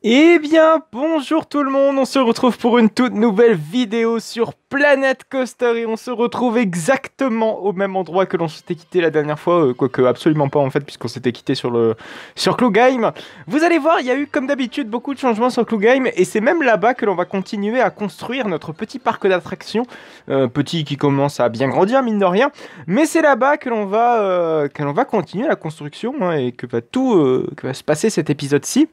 Eh bien, bonjour tout le monde, on se retrouve pour une toute nouvelle vidéo sur Planet Coaster et on se retrouve exactement au même endroit que l'on s'était quitté la dernière fois, quoique absolument pas en fait, puisqu'on s'était quitté sur Klugheim. Vous allez voir, il y a eu comme d'habitude beaucoup de changements sur Klugheim et c'est même là-bas que l'on va continuer à construire notre petit parc d'attractions, petit qui commence à bien grandir mine de rien, mais c'est là-bas que l'on va continuer la construction hein, et que va se passer cet épisode-ci.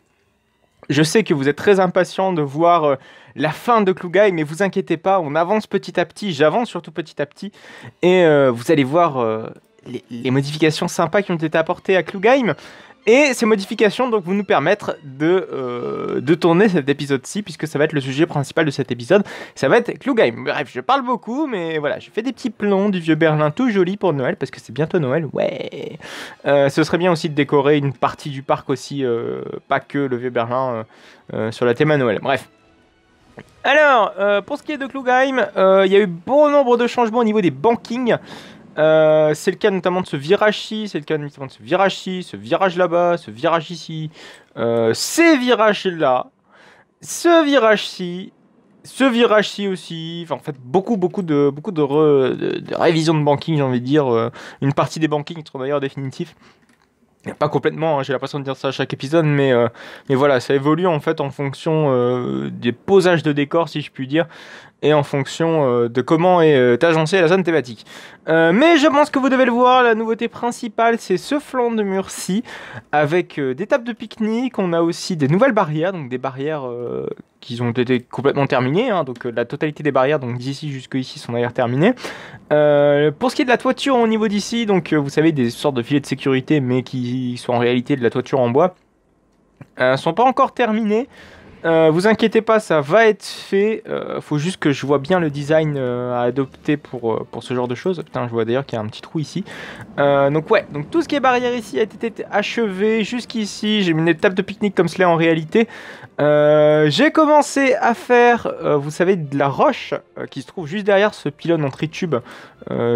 Je sais que vous êtes très impatient de voir la fin de Klugheim, mais vous inquiétez pas, on avance petit à petit, j'avance surtout petit à petit, et vous allez voir les modifications sympas qui ont été apportées à Klugheim. Et ces modifications donc vont nous permettre de tourner cet épisode-ci, puisque ça va être le sujet principal de cet épisode, ça va être Klugheim. Bref, je parle beaucoup, mais voilà, j'ai fait des petits plans du vieux Berlin tout joli pour Noël, parce que c'est bientôt Noël, ouais. Ce serait bien aussi de décorer une partie du parc aussi, pas que le vieux Berlin, sur la thème à Noël. Bref. Alors, pour ce qui est de Klugheim, il y a eu bon nombre de changements au niveau des bankings. C'est le cas notamment de ce virage-ci, c'est le cas notamment de ce virage-ci, ce virage là-bas, ce virage ici, ces virages-là, ce virage-ci, ce virage-ci aussi. Enfin, en fait, beaucoup de révisions de banking, j'ai envie de dire. Une partie des bankings sont d'ailleurs définitifs. Pas complètement, hein, j'ai l'impression de dire ça à chaque épisode, mais voilà, ça évolue en fait en fonction des posages de décors, si je puis dire, et en fonction de comment est agencée la zone thématique. Mais je pense que vous devez le voir, la nouveauté principale, c'est ce flanc de mur-ci, avec des tables de pique-nique, on a aussi des nouvelles barrières, donc des barrières qui ont été complètement terminées, hein, donc la totalité des barrières, donc d'ici jusqu'ici, sont d'ailleurs terminées. Pour ce qui est de la toiture au niveau d'ici, donc vous savez, des sortes de filets de sécurité, mais qui sont en réalité de la toiture en bois, sont pas encore terminés. Vous inquiétez pas, ça va être fait. Faut juste que je vois bien le design à adopter pour ce genre de choses. Putain, je vois d'ailleurs qu'il y a un petit trou ici. Donc ouais, donc tout ce qui est barrière ici a été achevé jusqu'ici. J'ai mis une table de pique-nique comme cela en réalité. J'ai commencé à faire, vous savez, de la roche qui se trouve juste derrière ce pylône en tritube,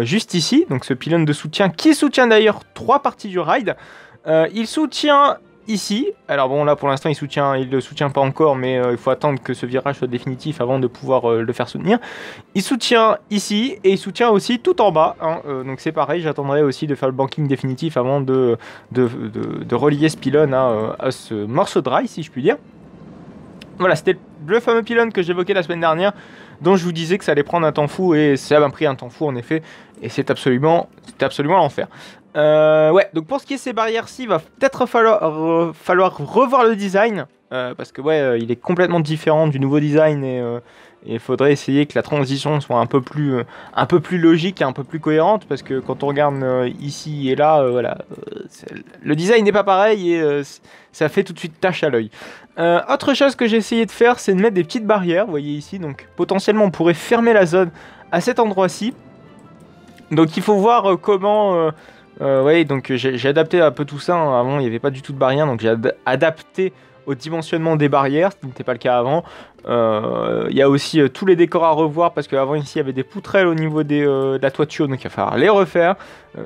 juste ici. Donc ce pylône de soutien qui soutient d'ailleurs 3 parties du ride. Il soutient ici. Alors bon, là pour l'instant il le soutient pas encore, mais il faut attendre que ce virage soit définitif avant de pouvoir le faire soutenir. Il soutient ici et il soutient aussi tout en bas, hein. Donc c'est pareil, j'attendrai aussi de faire le banking définitif avant de relier ce pylône à ce morceau de rail, si je puis dire. Voilà, c'était le fameux pylône que j'évoquais la semaine dernière, dont je vous disais que ça allait prendre un temps fou, et ça m'a pris un temps fou en effet, et c'était absolument l'enfer. Ouais, donc pour ce qui est de ces barrières-ci, il va peut-être falloir revoir le design, parce que ouais, il est complètement différent du nouveau design, et il faudrait essayer que la transition soit un peu plus logique et un peu plus cohérente, parce que quand on regarde ici et là, voilà, le design n'est pas pareil, et ça fait tout de suite tache à l'œil. Autre chose que j'ai essayé de faire, c'est de mettre des petites barrières, vous voyez ici, donc potentiellement on pourrait fermer la zone à cet endroit-ci. Donc il faut voir comment... ouais, donc j'ai adapté un peu tout ça, hein. Avant il n'y avait pas du tout de barrière, donc j'ai adapté au dimensionnement des barrières, ce qui n'était pas le cas avant. Il y a aussi tous les décors à revoir, parce qu'avant ici il y avait des poutrelles au niveau de la toiture, donc il va falloir les refaire.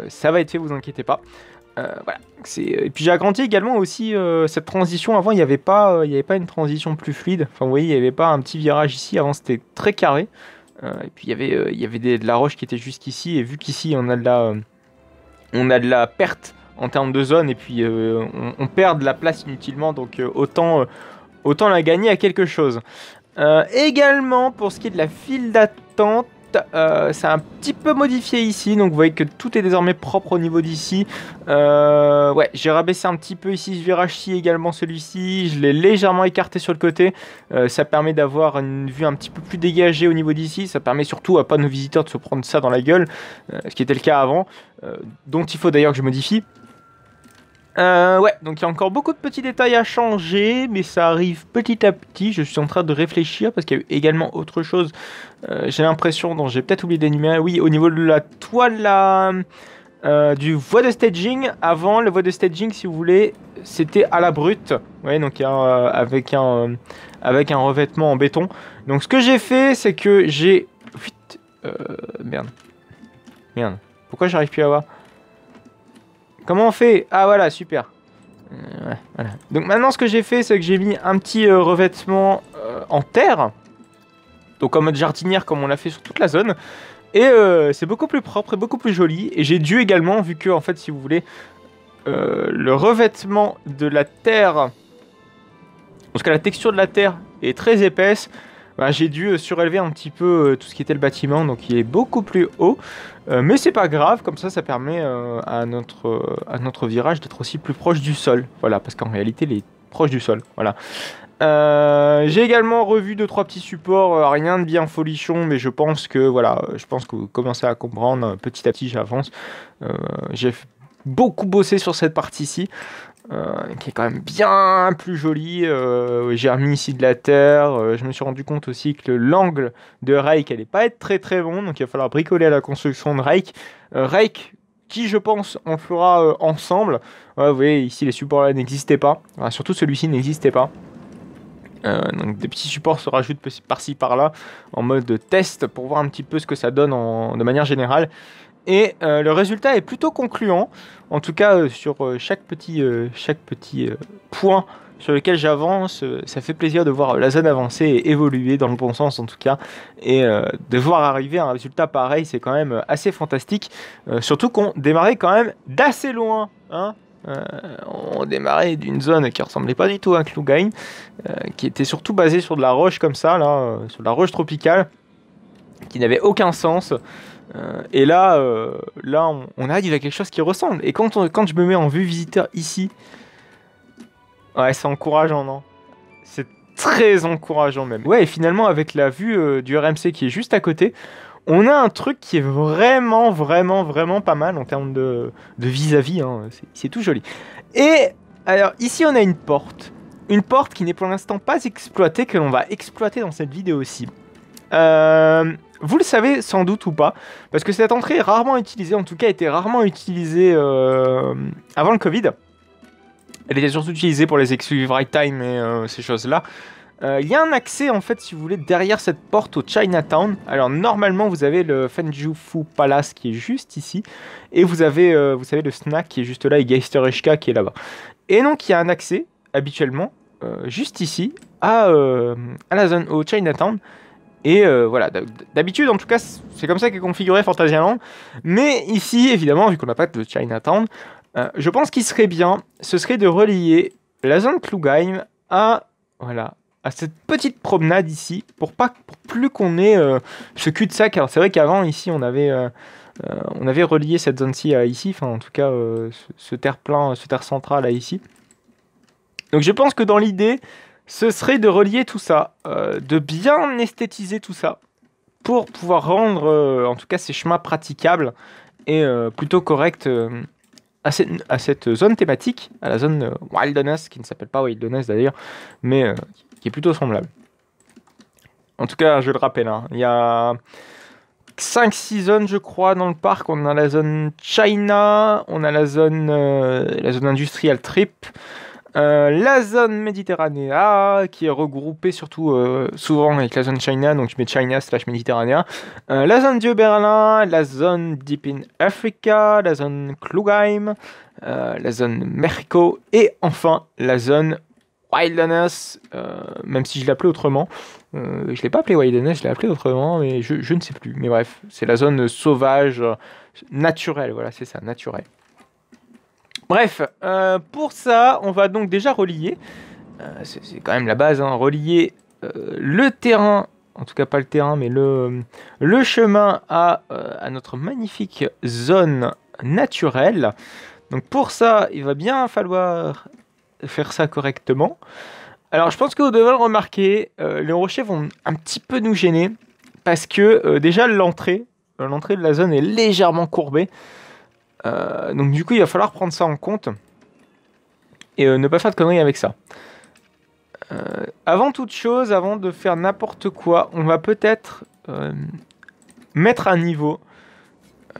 Ça va être fait, vous inquiétez pas. Voilà. Et puis j'ai agrandi également aussi cette transition. Avant, il y avait pas une transition plus fluide. Enfin, vous voyez, il n'y avait pas un petit virage ici. Avant, c'était très carré. Et puis il y avait de la roche qui était jusqu'ici. Et vu qu'ici, on a de la perte en termes de zone. Et puis on perd de la place inutilement. Donc autant la gagner à quelque chose. Également, pour ce qui est de la file d'attente, c'est un petit peu modifié ici, donc vous voyez que tout est désormais propre au niveau d'ici. Ouais, j'ai rabaissé un petit peu ici ce virage-ci, également celui-ci, je l'ai légèrement écarté sur le côté. Ça permet d'avoir une vue un petit peu plus dégagée au niveau d'ici, ça permet surtout à pas nos visiteurs de se prendre ça dans la gueule, ce qui était le cas avant, dont il faut d'ailleurs que je modifie. Ouais, donc il y a encore beaucoup de petits détails à changer, mais ça arrive petit à petit. Je suis en train de réfléchir parce qu'il y a eu également autre chose. J'ai l'impression, dont j'ai peut-être oublié d'énumérer. Oui, au niveau de la toile du voie de staging. Avant, le voie de staging, si vous voulez, c'était à la brute. Ouais, donc avec un revêtement en béton. Donc ce que j'ai fait, c'est que j'ai... Merde. Merde. Pourquoi j'arrive plus à voir? Comment on fait? Ah voilà, super. Ouais, voilà. Donc maintenant ce que j'ai fait, c'est que j'ai mis un petit revêtement en terre. Donc en mode jardinière comme on l'a fait sur toute la zone. Et c'est beaucoup plus propre et beaucoup plus joli. Et j'ai dû également, vu que en fait si vous voulez, le revêtement de la terre, parce que la texture de la terre est très épaisse, bah, j'ai dû surélever un petit peu tout ce qui était le bâtiment, donc il est beaucoup plus haut. Mais c'est pas grave, comme ça permet à notre virage d'être aussi plus proche du sol. Voilà, parce qu'en réalité il est proche du sol. Voilà. J'ai également revu 2-3 petits supports, rien de bien folichon, mais je pense que voilà, je pense que vous commencez à comprendre petit à petit, j'avance. J'ai beaucoup bossé sur cette partie-ci, qui est quand même bien plus jolie. J'ai remis ici de la terre. Je me suis rendu compte aussi que l'angle de Rake allait pas être très très bon, donc il va falloir bricoler à la construction de Rake. Rake qui je pense on le fera ensemble. Ouais, vous voyez ici les supports là n'existaient pas, enfin, surtout celui-ci n'existait pas. Donc des petits supports se rajoutent par-ci par-là en mode test pour voir un petit peu ce que ça donne de manière générale. Et le résultat est plutôt concluant, en tout cas sur chaque petit point sur lequel j'avance. Ça fait plaisir de voir la zone avancer et évoluer dans le bon sens en tout cas. Et de voir arriver à un résultat pareil, c'est quand même assez fantastique. Surtout qu'on démarrait quand même d'assez loin, hein. On démarrait d'une zone qui ressemblait pas du tout à Klugheim, qui était surtout basée sur de la roche comme ça, là, sur de la roche tropicale, qui n'avait aucun sens. Et là, on arrive à quelque chose qui ressemble. Et quand je me mets en vue visiteur ici, ouais, c'est encourageant, non? C'est très encourageant même. Ouais, et finalement, avec la vue du RMC qui est juste à côté, on a un truc qui est vraiment, vraiment, vraiment pas mal en termes de vis-à-vis, hein. C'est tout joli. Et alors, ici, on a une porte. Une porte qui n'est pour l'instant pas exploitée, que l'on va exploiter dans cette vidéo aussi. Vous le savez sans doute ou pas, parce que cette entrée est rarement utilisée, en tout cas était rarement utilisée avant le Covid. Elle était surtout utilisée pour les exclusive right time et ces choses-là. Il y a un accès en fait, si vous voulez, derrière cette porte au Chinatown. Alors normalement, vous avez le Fenjufu Palace qui est juste ici, et vous avez, vous savez, le snack qui est juste là et Geistereshka qui est là-bas. Et donc il y a un accès habituellement juste ici à la zone au Chinatown. Et voilà, d'habitude en tout cas c'est comme ça qu'est configuré Phantasialand. Mais ici évidemment vu qu'on n'a pas de Chinatown, je pense qu'il serait bien, ce serait de relier la zone Klugheim à, voilà, à cette petite promenade ici, pour plus qu'on ait ce cul-de-sac. Alors c'est vrai qu'avant ici on avait relié cette zone-ci à ici, enfin en tout cas ce terre-plein, ce terre central à ici. Donc je pense que dans l'idée, ce serait de relier tout ça, de bien esthétiser tout ça, pour pouvoir rendre en tout cas ces chemins praticables et plutôt corrects à cette zone thématique, à la zone Wilderness, qui ne s'appelle pas Wilderness d'ailleurs, mais qui est plutôt semblable. En tout cas, je le rappelle, hein, il y a 5-6 zones, je crois, dans le parc. On a la zone China, on a la zone industrielle Trip, la zone Méditerranée qui est regroupée surtout souvent avec la zone China, donc je mets China / Méditerranée, la zone Dieu Berlin, la zone Deep in Africa, la zone Klugheim, la zone Mexico et enfin la zone Wilderness, même si je l'appelais autrement. Je ne l'ai pas appelé Wilderness, je l'ai appelé autrement, mais je ne sais plus. Mais bref, c'est la zone sauvage, naturelle, voilà, c'est ça, naturelle. Bref, pour ça, on va donc déjà relier, c'est quand même la base, hein, relier le terrain, en tout cas pas le terrain, mais le chemin à notre magnifique zone naturelle. Donc pour ça, il va bien falloir faire ça correctement. Alors je pense que vous devez le remarquer, les rochers vont un petit peu nous gêner, parce que déjà l'entrée de la zone est légèrement courbée. Donc du coup il va falloir prendre ça en compte et ne pas faire de conneries avec ça. Avant toute chose, avant de faire n'importe quoi, on va peut-être mettre à niveau.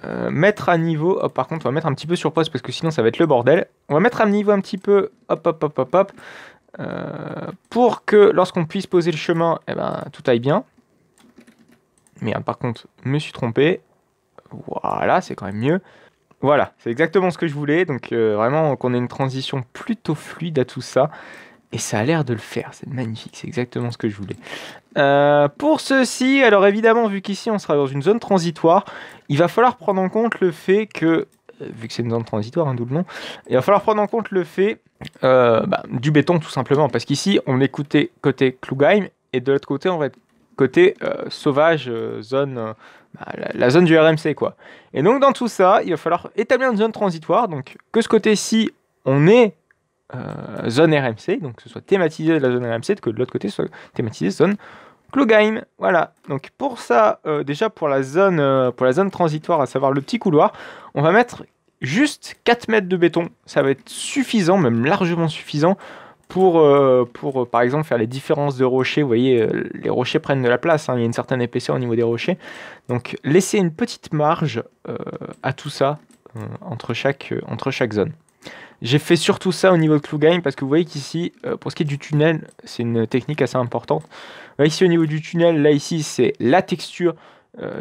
Oh, par contre on va mettre un petit peu sur pause parce que sinon ça va être le bordel. On va mettre à niveau un petit peu, hop, pour que lorsqu'on puisse poser le chemin, eh ben, tout aille bien. Mais par contre, je me suis trompé. Voilà, c'est quand même mieux. Voilà, c'est exactement ce que je voulais. Donc vraiment qu'on ait une transition plutôt fluide à tout ça. Et ça a l'air de le faire, c'est magnifique, c'est exactement ce que je voulais. Pour ceci, alors évidemment, vu qu'ici on sera dans une zone transitoire, il va falloir prendre en compte le fait que, vu que c'est une zone transitoire, hein, d'où le nom, il va falloir prendre en compte le fait du béton tout simplement, parce qu'ici on est côté Klugheim, et de l'autre côté on va être côté sauvage, zone, la zone du RMC quoi. Et donc dans tout ça, il va falloir établir une zone transitoire, donc que ce côté-ci on est zone RMC, donc que ce soit thématisé de la zone RMC, que de l'autre côté soit thématisé zone Klugheim. Voilà, donc pour ça, déjà pour la zone transitoire, à savoir le petit couloir, on va mettre juste 4 mètres de béton. Ça va être suffisant, même largement suffisant, pour par exemple faire les différences de rochers. Vous voyez, les rochers prennent de la place, hein, il y a une certaine épaisseur au niveau des rochers. Donc laisser une petite marge à tout ça entre chaque zone. J'ai fait surtout ça au niveau de Klugheim parce que vous voyez qu'ici, pour ce qui est du tunnel, c'est une technique assez importante. Vous voyez ici au niveau du tunnel, là ici c'est la texture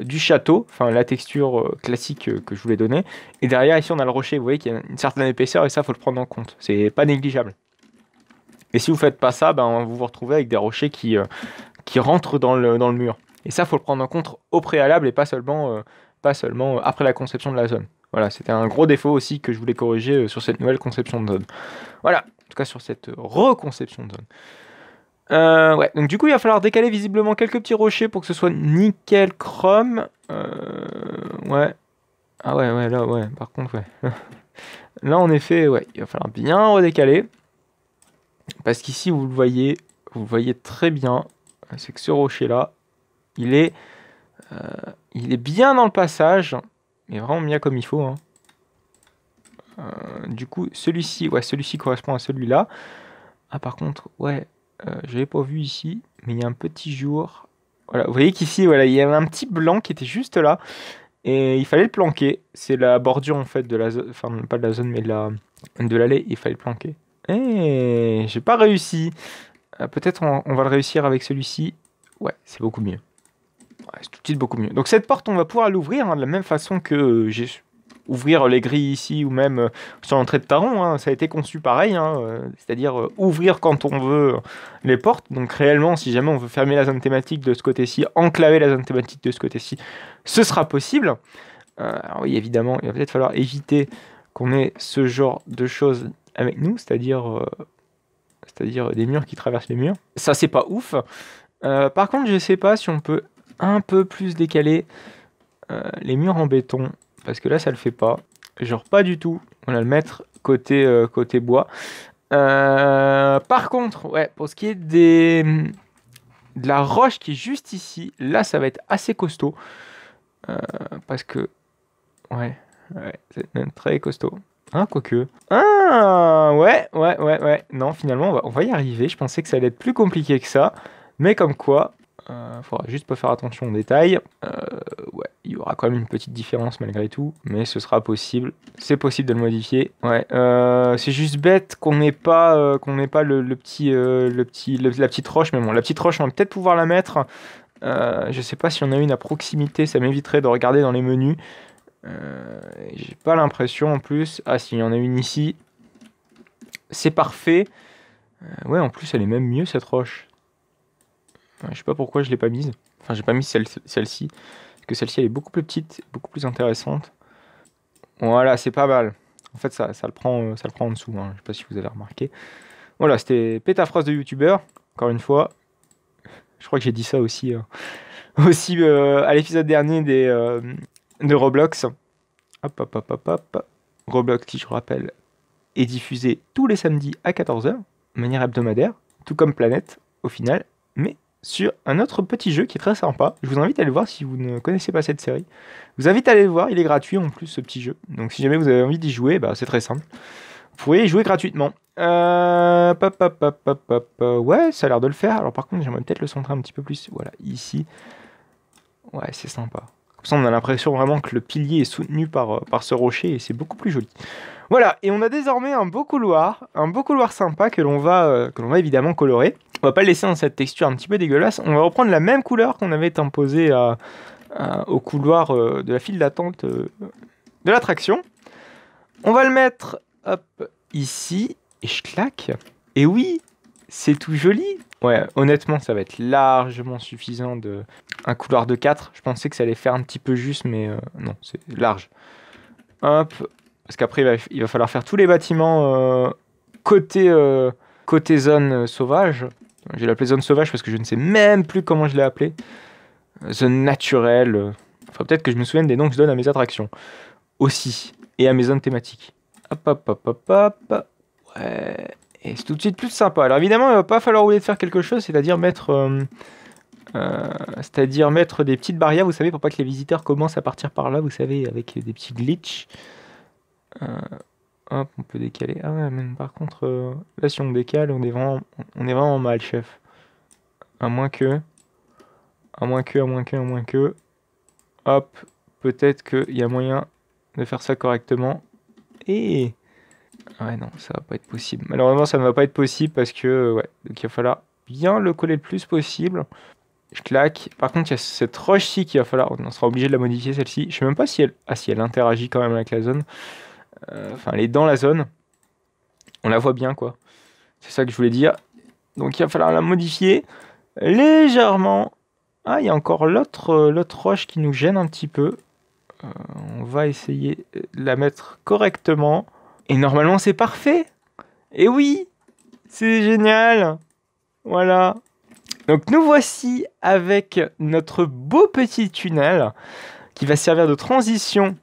du château, enfin la texture classique que je voulais donner. Et derrière ici on a le rocher, vous voyez qu'il y a une certaine épaisseur et ça faut le prendre en compte. C'est pas négligeable. Et si vous faites pas ça, vous vous retrouvez avec des rochers qui rentrent dans le mur. Et ça faut le prendre en compte au préalable et pas seulement après la conception de la zone. Voilà, c'était un gros défaut aussi que je voulais corriger sur cette nouvelle conception de zone. Voilà, en tout cas sur cette reconception de zone. Ouais, donc du coup il va falloir décaler visiblement quelques petits rochers pour que ce soit nickel chrome. Ouais. Ah ouais, là, ouais, par contre, ouais. Là, en effet, ouais, il va falloir bien redécaler. Parce qu'ici, vous le voyez très bien, c'est que ce rocher-là, il est bien dans le passage. Il est vraiment bien comme il faut. Hein. Du coup, celui-ci correspond à celui-là. Ah, par contre, ouais, j'avais pas vu ici, mais il y a un petit jour. Voilà, vous voyez qu'ici, voilà, il y avait un petit blanc qui était juste là, et il fallait le planquer. C'est la bordure en fait de la zone, enfin pas de la zone, mais de l'allée. Il fallait le planquer. Et j'ai pas réussi. Peut-être on va le réussir avec celui-ci. Ouais, c'est beaucoup mieux. Ouais, c'est tout de suite beaucoup mieux. Donc cette porte, on va pouvoir l'ouvrir hein, de la même façon que j'ai ouvrir les grilles ici ou même sur l'entrée de Taron. Hein, ça a été conçu pareil, hein, c'est-à-dire ouvrir quand on veut les portes. Donc réellement, si jamais on veut fermer la zone thématique de ce côté-ci, enclaver la zone thématique de ce côté-ci, ce sera possible. Alors oui, évidemment, il va peut-être falloir éviter qu'on ait ce genre de choses avec nous, c'est-à-dire des murs qui traversent les murs. Ça, c'est pas ouf. Par contre, je sais pas si on peut un peu plus décaler les murs en béton, parce que là, ça le fait pas. Genre pas du tout. On va le mettre côté bois. Par contre, ouais, pour ce qui est de la roche qui est juste ici, là, ça va être assez costaud. Parce que, ouais, c'est même très costaud. Hein, quoique. Ah, ouais. Non, finalement, on va y arriver. Je pensais que ça allait être plus compliqué que ça. Mais comme quoi, faudra juste pas faire attention aux détails. Ouais, il y aura quand même une petite différence malgré tout. Mais ce sera possible. C'est possible de le modifier. Ouais, c'est juste bête qu'on n'ait pas, la petite roche. Mais bon, la petite roche, on va peut-être pouvoir la mettre. Je sais pas si on a une à proximité. Ça m'éviterait de regarder dans les menus. J'ai pas l'impression en plus. Ah si, il y en a une ici. C'est parfait. Ouais, en plus elle est même mieux cette roche. Je sais pas pourquoi je l'ai pas mise. Enfin, j'ai pas mis celle-ci. Parce que celle-ci elle est beaucoup plus petite, beaucoup plus intéressante. Voilà, c'est pas mal. En fait, ça le prend en dessous. Hein. Je sais pas si vous avez remarqué. Voilà, c'était pétaphrase de youtubeur. Encore une fois. Je crois que j'ai dit ça aussi. Aussi à l'épisode dernier de Roblox. Hop. Roblox, qui je rappelle, est diffusé tous les samedis à 14h, de manière hebdomadaire, tout comme Planète, au final, mais sur un autre petit jeu qui est très sympa. Je vous invite à le voir si vous ne connaissez pas cette série. Je vous invite à aller le voir, il est gratuit en plus, ce petit jeu. Donc si jamais vous avez envie d'y jouer, c'est très simple. Vous pourriez y jouer gratuitement. Ouais, ça a l'air de le faire. Alors par contre, j'aimerais peut-être le centrer un petit peu plus. Voilà, ici. Ouais, c'est sympa. Comme ça, on a l'impression vraiment que le pilier est soutenu par ce rocher et c'est beaucoup plus joli. Voilà, et on a désormais un beau couloir sympa que l'on va évidemment colorer. On va pas le laisser dans cette texture un petit peu dégueulasse. On va reprendre la même couleur qu'on avait imposée au couloir de la file d'attente de l'attraction. On va le mettre, hop, ici, et je claque. Et oui, c'est tout joli. Ouais, honnêtement, ça va être largement suffisant de... Un couloir de 4. Je pensais que ça allait faire un petit peu juste, mais non, c'est large. Hop, parce qu'après, il va falloir faire tous les bâtiments côté zone sauvage. J'ai l'appelé zone sauvage parce que je ne sais même plus comment je l'ai appelé. Zone naturelle. Enfin, peut-être que je me souvienne des noms que je donne à mes attractions. Aussi. Et à mes zones thématiques. Hop, hop, hop, hop, hop. Ouais. Et c'est tout de suite plus sympa. Alors évidemment, il va pas falloir oublier de faire quelque chose, c'est-à-dire mettre des petites barrières, vous savez, pour pas que les visiteurs commencent à partir par là, vous savez, avec des petits glitches. Hop, on peut décaler. Ah ouais, mais par contre, là, si on décale, on est vraiment mal, chef. À moins que... Hop, peut-être qu'il y a moyen de faire ça correctement. Et... Ouais, non, ça va pas être possible. Malheureusement, ça ne va pas être possible parce que, ouais, donc il va falloir bien le coller le plus possible. Je claque. Par contre, il y a cette roche-ci qu'il va falloir... On sera obligé de la modifier, celle-ci. Je sais même pas si elle... Ah, si, elle interagit quand même avec la zone. Enfin, elle est dans la zone. On la voit bien, quoi. C'est ça que je voulais dire. Donc, il va falloir la modifier légèrement. Ah, il y a encore l'autre roche qui nous gêne un petit peu. On va essayer de la mettre correctement. Et normalement, c'est parfait. Et oui, c'est génial. Voilà. Donc, nous voici avec notre beau petit tunnel qui va servir de transition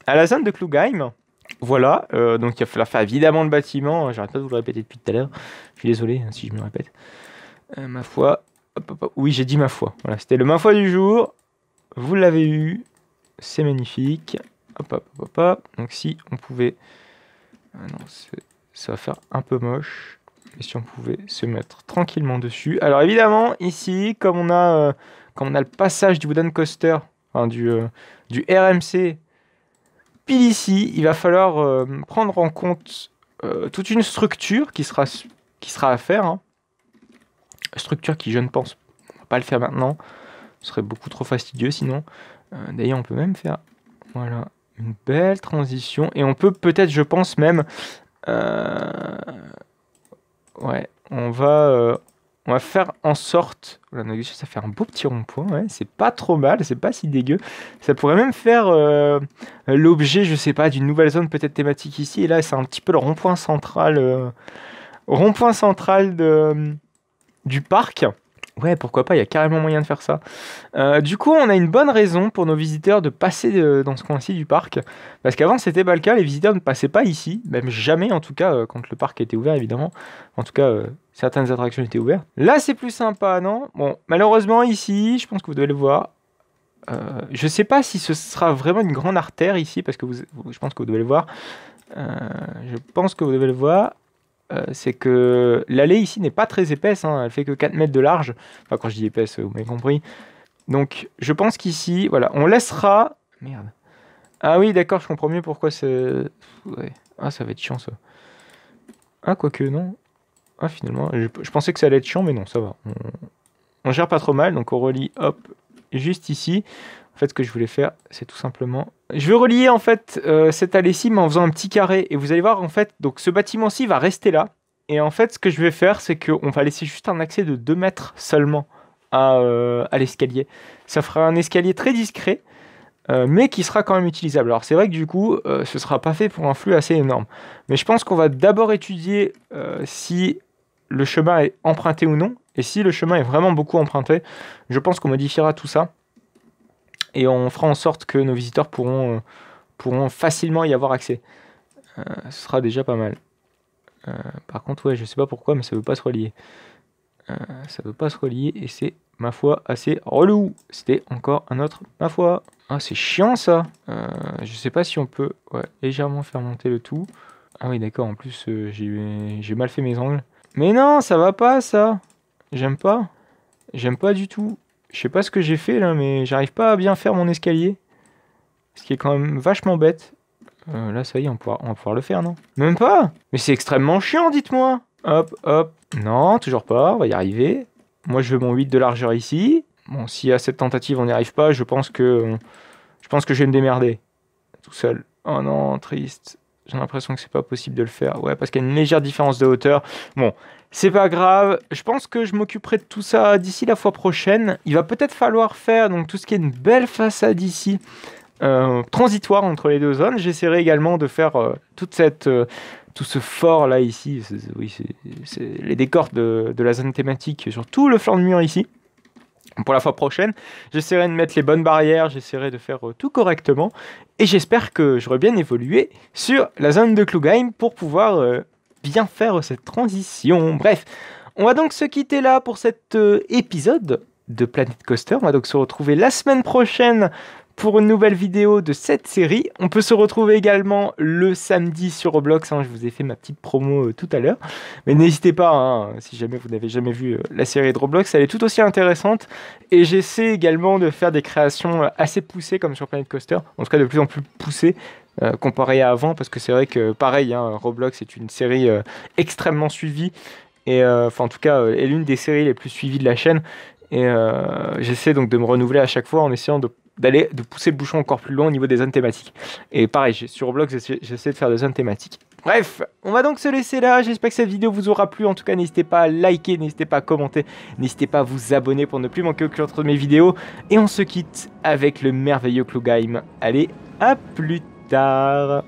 à la zone de Klugheim. Voilà. Donc, il va falloir faire évidemment le bâtiment. J'arrête pas de vous le répéter depuis tout à l'heure. Je suis désolé si je me répète. Ma foi. Hop, hop, hop. Oui, j'ai dit ma foi. Voilà, c'était le ma foi du jour. Vous l'avez eu. C'est magnifique. Hop, hop, hop, hop. Donc, si on pouvait... Ah non, ça va faire un peu moche. Mais si on pouvait se mettre tranquillement dessus. Alors, évidemment, ici, comme on a le passage du Wooden Coaster, enfin, du RMC, pile ici, il va falloir prendre en compte toute une structure qui sera à faire. Hein. Structure qui, je ne pense, on va pas le faire maintenant. Ce serait beaucoup trop fastidieux sinon. D'ailleurs, on peut même faire voilà, une belle transition. Et on peut peut-être, je pense même... ouais, on va faire en sorte... Voilà, ça fait un beau petit rond-point. Ouais, c'est pas trop mal, c'est pas si dégueu. Ça pourrait même faire l'objet, je sais pas, d'une nouvelle zone peut-être thématique ici. Et là, c'est un petit peu le rond-point central... du parc. Ouais, pourquoi pas, il y a carrément moyen de faire ça. Du coup, on a une bonne raison pour nos visiteurs de passer dans ce coin-ci du parc. Parce qu'avant, c'était pas le cas, les visiteurs ne passaient pas ici, même jamais en tout cas, quand le parc était ouvert évidemment. En tout cas, certaines attractions étaient ouvertes. Là, c'est plus sympa, non? Bon, malheureusement, ici, je pense que vous devez le voir. Je sais pas si ce sera vraiment une grande artère ici, parce que je pense que vous devez le voir. Je pense que vous devez le voir. C'est que l'allée ici n'est pas très épaisse, hein, elle fait que 4 mètres de large. Enfin, quand je dis épaisse, vous m'avez compris. Donc, je pense qu'ici, voilà, on laissera... Merde. Ah oui, d'accord, je comprends mieux pourquoi c'est... Ouais. Ah, ça va être chiant, ça. Ah, quoique, non. Ah, finalement, je pensais que ça allait être chiant, mais non, ça va. On gère pas trop mal, donc on relie, hop, juste ici. En fait, ce que je voulais faire, c'est tout simplement... Je vais relier, en fait, cette allée-ci, mais en faisant un petit carré. Et vous allez voir, en fait, donc ce bâtiment-ci va rester là. Et en fait, ce que je vais faire, c'est qu'on va laisser juste un accès de 2 mètres seulement à l'escalier. Ça fera un escalier très discret, mais qui sera quand même utilisable. Alors, c'est vrai que du coup, ce sera pas fait pour un flux assez énorme. Mais je pense qu'on va d'abord étudier si le chemin est emprunté ou non. Et si le chemin est vraiment beaucoup emprunté, je pense qu'on modifiera tout ça. Et on fera en sorte que nos visiteurs pourront facilement y avoir accès. Ce sera déjà pas mal. Par contre, ouais, je sais pas pourquoi, mais ça veut pas se relier. Ça veut pas se relier et c'est, ma foi, assez relou. C'était encore un autre, ma foi. Ah, c'est chiant ça. Je sais pas si on peut légèrement faire monter le tout. Ah oui, d'accord, en plus, j'ai mal fait mes angles. Mais non, ça va pas ça. J'aime pas. J'aime pas du tout. Je sais pas ce que j'ai fait là, mais j'arrive pas à bien faire mon escalier. Ce qui est quand même vachement bête. Là, ça y est, on va pouvoir le faire, non? Même pas? Mais c'est extrêmement chiant, dites-moi. Hop, hop. Non, toujours pas, on va y arriver. Moi, je veux mon 8 de largeur ici. Bon, si à cette tentative, on n'y arrive pas, je pense que je vais me démerder. Tout seul. Oh non, triste. J'ai l'impression que c'est pas possible de le faire. Ouais, parce qu'il y a une légère différence de hauteur. Bon, c'est pas grave. Je pense que je m'occuperai de tout ça d'ici la fois prochaine. Il va peut-être falloir faire donc tout ce qui est une belle façade ici, transitoire entre les deux zones. J'essaierai également de faire tout ce fort là ici. Oui, c'est les décors de la zone thématique sur tout le flanc de mur ici. Pour la fois prochaine, j'essaierai de mettre les bonnes barrières, j'essaierai de faire tout correctement, et j'espère que j'aurai bien évolué sur la zone de Klugheim pour pouvoir bien faire cette transition. Bref, on va donc se quitter là pour cet épisode de Planet Coaster. On va donc se retrouver la semaine prochaine pour une nouvelle vidéo de cette série. On peut se retrouver également le samedi sur Roblox, hein, je vous ai fait ma petite promo tout à l'heure. Mais n'hésitez pas, hein, si jamais vous n'avez jamais vu la série de Roblox, elle est tout aussi intéressante. Et j'essaie également de faire des créations assez poussées comme sur Planet Coaster, en tout cas de plus en plus poussées comparé à avant, parce que c'est vrai que pareil, hein, Roblox est une série extrêmement suivie, et enfin en tout cas est l'une des séries les plus suivies de la chaîne. Et j'essaie donc de me renouveler à chaque fois en essayant de pousser le bouchon encore plus loin au niveau des zones thématiques. Et pareil, sur Roblox, j'essaie de faire des zones thématiques. Bref, on va donc se laisser là. J'espère que cette vidéo vous aura plu. En tout cas, n'hésitez pas à liker, n'hésitez pas à commenter, n'hésitez pas à vous abonner pour ne plus manquer aucune autre de mes vidéos. Et on se quitte avec le merveilleux Klugheim. Allez, à plus tard.